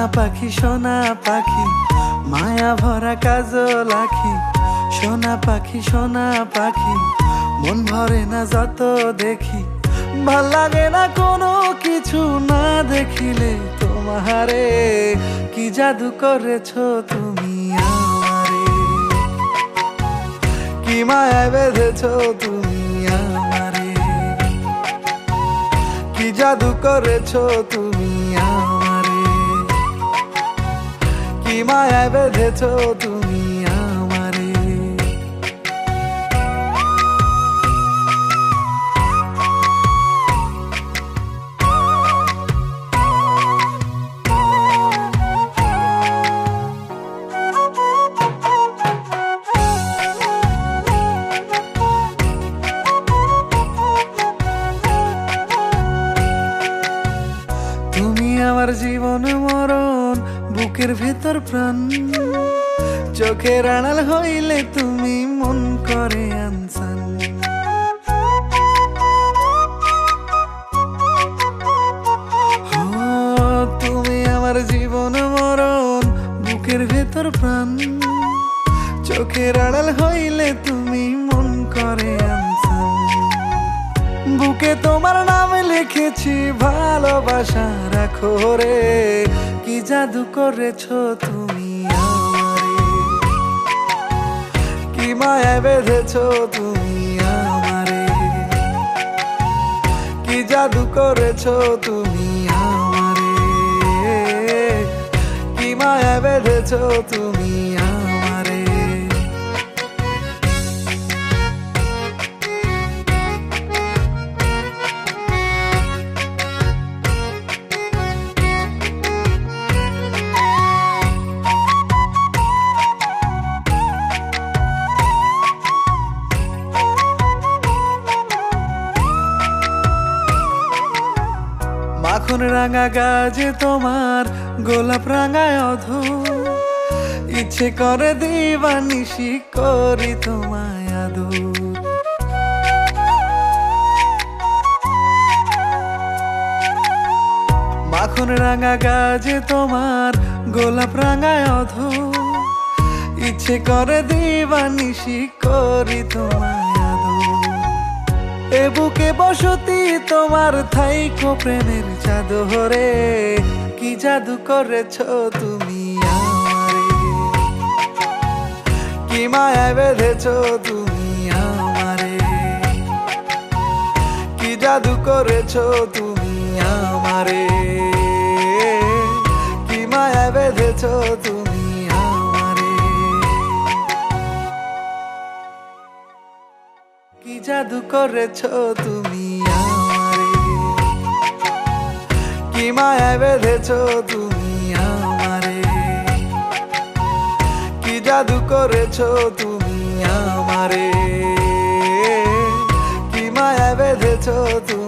সোনা পাখি মায়া ভরা কাজল আঁখি। সোনা পাখি মন ভরে না যত দেখি। ভাল লাগে না কোনো কিছু না দেখিলে তোমারে। কি জাদু করেছো তুমি আমারে, কি মায়ায় বেঁধেছো তুমি আমারে। কি জাদু করেছো তুমি আমারে, কি মায়ায় বেঁধেছো তুমি আমারে। তুমি আমার জীবন মরণ, বুকের ভেতর প্রাণ। চোখের আড়াল হইলে তুমি মন করে আনসান। তুমি আমার জীবন মরণ, বুকের ভেতর প্রাণ। চোখের আড়াল হইলে তুমি মন করে আনসান। বুকে তোমার নাম লিখেছি ভালোবাসা রাখো রে। কি জাদু করেছো তুমি আমারে, কি মায়ায় বেঁধেছো তুমি আমারে। কি জাদু করেছো তুমি আমারে, কি মায়ায় বেঁধেছো তুমি আমারে। মাখন রাঙা গাজে তোমার গোলাপ রাঙায় অধর। ইচ্ছে করে দিবানিশি করি তোমায় আদর। মাখন রাঙা গাজে তোমার গোলাপ রাঙায় অধর। ইচ্ছে করে দিবানিশি করি তোমায় আদর। এ বুকে বসতি তোমার থাইকো প্রেমের চাদরে। কি জাদু করেছো তুমি আমারে, কি মায়ায় বেঁধেছো তুমি আমারে। কি জাদু করেছো তুমি আমারে, কি মায়ায় বেঁধেছো তুমি আমারে। কি জাদু করেছো তুমি আমারে, কি মায়ায় বেঁধেছো তুমি আমারে। কি জাদু করেছো তুমি আমারে, কি মায়ায় বেঁধেছো তুমি।